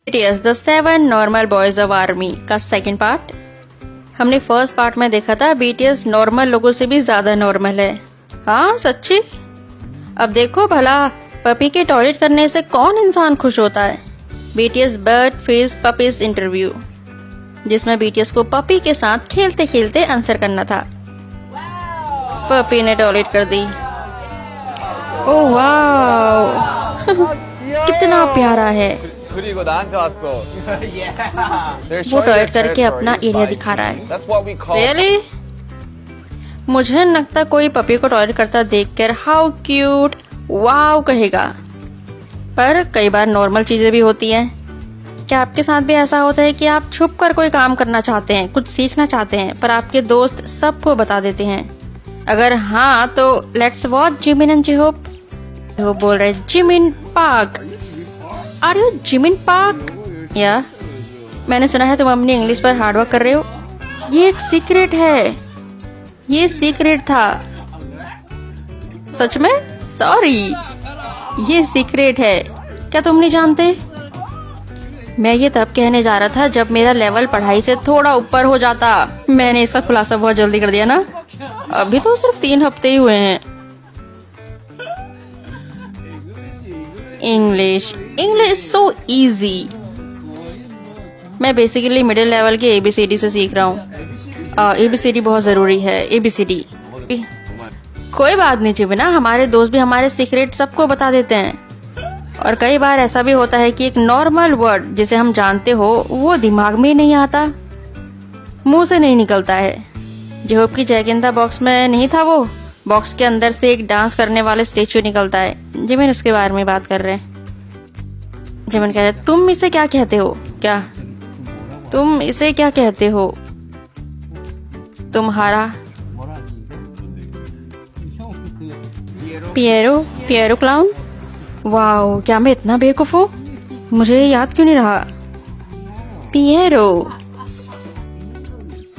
BTS the 7 normal boys of army का second part. हमने first part में देखा था BTS नॉर्मल लोगों से भी ज्यादा नॉर्मल है। हाँ सच्ची। अब देखो भला पपी के टॉयलेट करने से कौन इंसान खुश होता है। BTS bird face puppies interview, जिसमें BTS को पपी के साथ खेलते खेलते आंसर करना था। पपी ने टॉयलेट कर दी। ओह वाह कितना प्यारा है। 그리고 나한테 왔어. वो टॉयलेट करके अपना एरिया दिखा रहा है। That's what we call. Really? मुझे लगता कोई पपी को टॉयलेट करता देखकर हाउ क्यूट वाव कहेगा, पर कई बार नॉर्मल चीजें भी होती हैं। क्या आपके साथ भी ऐसा होता है कि आप छुप कर कोई काम करना चाहते हैं, कुछ सीखना चाहते हैं, पर आपके दोस्त सबको बता देते हैं? अगर हाँ तो let's watch Jimin and J Hope. वो बोल रहे Jimin Park, are you Jimin Park? या मैंने सुना है तुम अपनी इंग्लिश पर हार्डवर्क कर रहे हो। ये एक सीक्रेट है, ये सीक्रेट था। सच में? सॉरी, ये सीक्रेट है। क्या तुम नहीं जानते? मैं ये तब कहने जा रहा था जब मेरा लेवल पढ़ाई से थोड़ा ऊपर हो जाता। मैंने इसका खुलासा बहुत जल्दी कर दिया ना। अभी तो सिर्फ 3 हफ्ते ही हुए हैं। English so easy. मैं बेसिकली मिडिल लेवल के ABCD से सीख रहा हूँ। ABCD बहुत जरूरी है। ABCD कोई बात नहीं चिबिना, हमारे दोस्त भी हमारे सीक्रेट सबको बता देते हैं। और कई बार ऐसा भी होता है कि एक नॉर्मल वर्ड जिसे हम जानते हो वो दिमाग में ही नहीं आता, मुंह से नहीं निकलता है। जिहोप की जयकिंदा बॉक्स में नहीं था वो, बॉक्स के अंदर से एक डांस करने वाले स्टेचू निकलता है। जिमिन उसके बारे में बात कर रहे हैं। जिमिन कह रहे तुम इसे क्या कहते हो? क्या तुम इसे क्या कहते हो? तुम्हारा पिएरो क्लाउन? वाओ, क्या मैं इतना बेवकूफ हूँ? मुझे याद क्यों नहीं रहा? पिएरो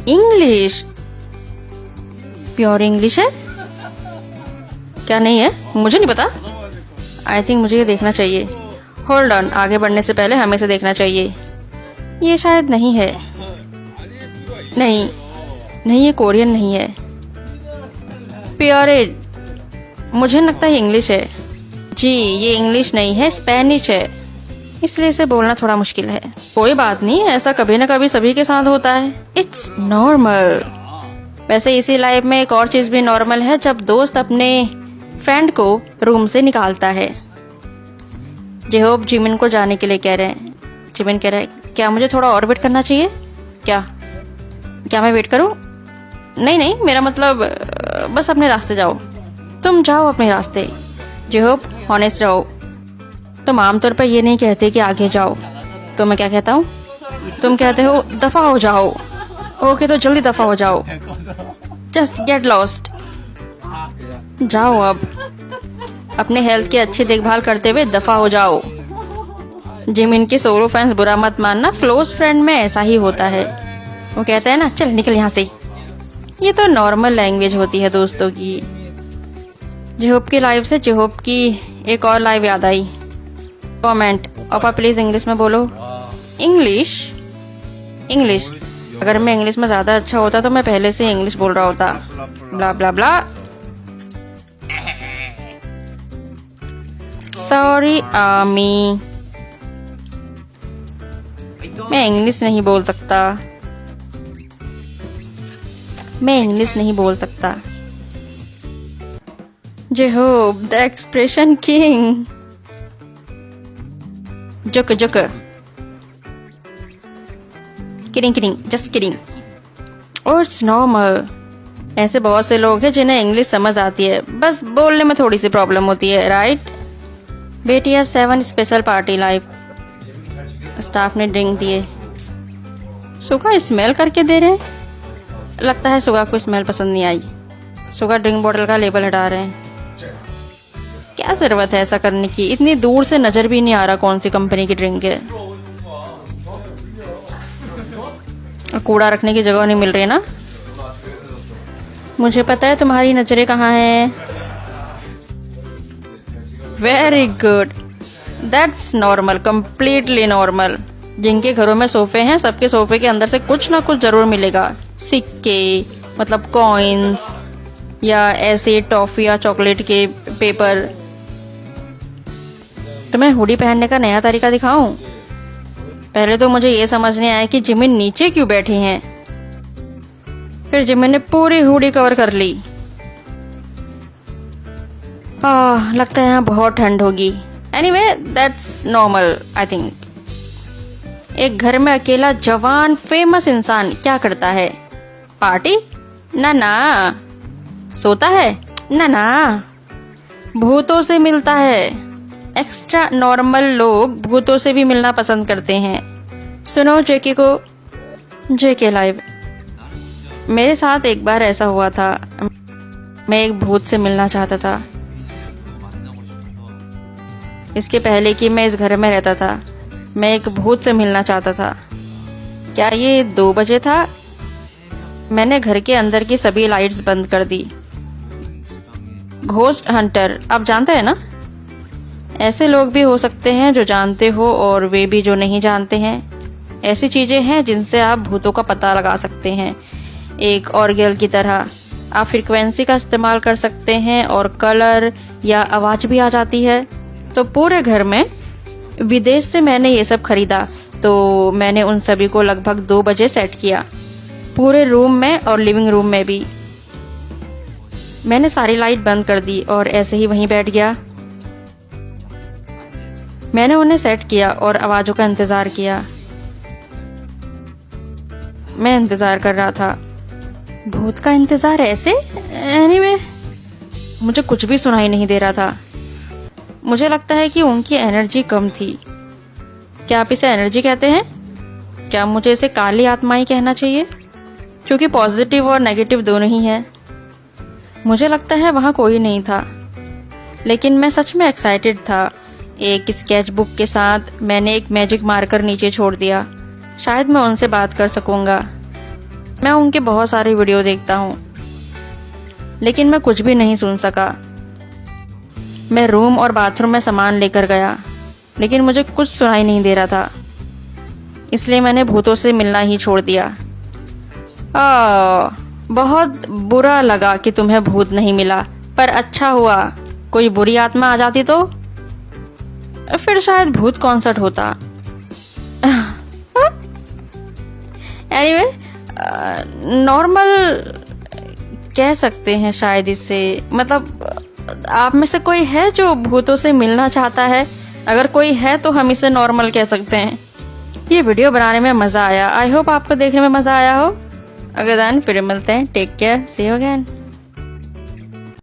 इंग्लिश, प्योर इंग्लिश है क्या? नहीं है, मुझे नहीं पता। आई थिंक मुझे ये देखना चाहिए। होल्ड ऑन, आगे बढ़ने से पहले हमें इसे देखना चाहिए। ये शायद नहीं है। नहीं ये कोरियन नहीं है। प्योरेड, मुझे लगता है इंग्लिश है। जी ये इंग्लिश नहीं है, स्पेनिश है, इसलिए इसे बोलना थोड़ा मुश्किल है। कोई बात नहीं, ऐसा कभी ना कभी सभी के साथ होता है। It's normal. वैसे इसी लाइफ में एक और चीज भी नॉर्मल है, जब दोस्त अपने फ्रेंड को रूम से निकालता है। जिहोप जिमिन को जाने के लिए कह रहे हैं। जिमिन कह रहा है क्या मुझे थोड़ा और वेट करना चाहिए? क्या मैं वेट करूं? नहीं, मेरा मतलब बस अपने रास्ते जाओ। तुम जाओ अपने रास्ते। जिहोप ऑनेस्ट रहो। तुम आमतौर पर ये नहीं कहते कि आगे जाओ, तो मैं क्या कहता हूँ? तुम कहते हो दफा हो जाओ। ओके तो जल्दी दफा हो जाओ। Just get lost. जाओ अब, अपने हेल्थ की अच्छी देखभाल करते हुए दफा हो जाओ। जिमिन के सोलो फैंस बुरा मत मानना, क्लोज फ्रेंड में ऐसा ही होता है। वो कहते हैं ना चल निकल यहाँ से। ये तो नॉर्मल लैंग्वेज होती है दोस्तों की। जिहोप की लाइफ से जिहोप की एक और लाइव याद आई। कमेंट पापा प्लीज इंग्लिश में बोलो। इंग्लिश अगर मैं इंग्लिश में ज्यादा अच्छा होता तो मैं पहले से इंग्लिश बोल रहा होता। ब्ला ब्ला ब्ला। सॉरी आमी, मैं इंग्लिश नहीं बोल सकता। J Hope the expression king. Just kidding just kidding. और इट्स नॉर्मल। ऐसे बहुत से लोग हैं जिन्हें इंग्लिश समझ आती है, बस बोलने में थोड़ी सी प्रॉब्लम होती है, right? BTS 7 special party live. Staff ने ड्रिंक दिए। सुगा स्मेल करके दे रहे हैं। लगता है सुगा को स्मेल पसंद नहीं आई। सुगा ड्रिंक बोतल का लेबल हटा रहे हैं। क्या जरूरत है ऐसा करने की? इतनी दूर से नजर भी नहीं आ रहा कौन सी कंपनी की ड्रिंक है। कूड़ा रखने की जगह नहीं मिल रही ना। मुझे पता है तुम्हारी नजरें कहाँ हैं। Very good. That's normal, completely normal. जिनके घरों में सोफे हैं सबके सोफे के अंदर से कुछ ना कुछ जरूर मिलेगा। सिक्के मतलब कॉइन्स या ऐसे टॉफी या चॉकलेट के पेपर। तो मैं हुडी पहनने का नया तरीका दिखाऊं? पहले तो मुझे ये समझ नहीं आया कि जिमिन नीचे क्यों बैठी हैं। फिर जिमिन ने पूरी हुडी कवर कर ली। लगता है यहाँ बहुत ठंड होगी। Anyway that's normal I think. एक घर में अकेला जवान फेमस इंसान क्या करता है? पार्टी? ना ना। सोता है? ना ना। भूतों से मिलता है। एक्स्ट्रा नॉर्मल लोग भूतों से भी मिलना पसंद करते हैं। सुनो जेके को। जेके लाइव। मेरे साथ एक बार ऐसा हुआ था, मैं एक भूत से मिलना चाहता था। इसके पहले कि मैं इस घर में रहता था, मैं एक भूत से मिलना चाहता था। क्या ये 2 बजे था? मैंने घर के अंदर की सभी लाइट्स बंद कर दी। घोस्ट हंटर, आप जानते हैं ना? ऐसे लोग भी हो सकते हैं जो जानते हो और वे भी जो नहीं जानते हैं। ऐसी चीजें हैं जिनसे आप भूतों का पता लगा सकते हैं। एक ऑर्गेल की तरह आप फ्रीक्वेंसी का इस्तेमाल कर सकते हैं और कलर या आवाज़ भी आ जाती है। तो पूरे घर में, विदेश से मैंने ये सब खरीदा, तो मैंने उन सभी को लगभग 2 बजे सेट किया, पूरे रूम में और लिविंग रूम में भी। मैंने सारी लाइट बंद कर दी और ऐसे ही वहीं बैठ गया। मैंने उन्हें सेट किया और आवाज़ों का इंतज़ार किया। मैं इंतज़ार कर रहा था। भूत का इंतज़ार ऐसे? एनीवे, मुझे कुछ भी सुनाई नहीं दे रहा था। मुझे लगता है कि उनकी एनर्जी कम थी। क्या आप इसे एनर्जी कहते हैं? क्या मुझे इसे काली आत्माएं कहना चाहिए? क्योंकि पॉजिटिव और नेगेटिव दोनों ही है। मुझे लगता है वहाँ कोई नहीं था, लेकिन मैं सच में एक्साइटेड था। एक स्केच बुक के साथ मैंने एक मैजिक मार्कर नीचे छोड़ दिया। शायद मैं उनसे बात कर सकूँगा। मैं उनके बहुत सारे वीडियो देखता हूँ, लेकिन मैं कुछ भी नहीं सुन सका। मैं रूम और बाथरूम में सामान लेकर गया, लेकिन मुझे कुछ सुनाई नहीं दे रहा था। इसलिए मैंने भूतों से मिलना ही छोड़ दिया। बहुत बुरा लगा कि तुम्हें भूत नहीं मिला, पर अच्छा हुआ। कोई बुरी आत्मा आ जाती तो फिर शायद भूत कॉन्सर्ट होता। एनीवे, नॉर्मल कह सकते हैं शायद इससे। मतलब आप में से कोई है जो भूतों से मिलना चाहता है? अगर कोई है तो हम इसे नॉर्मल कह सकते हैं। ये वीडियो बनाने में मज़ा आया। आई होप आपको देखने में मज़ा आया हो। अगर फिर मिलते हैं। Take care, see you again.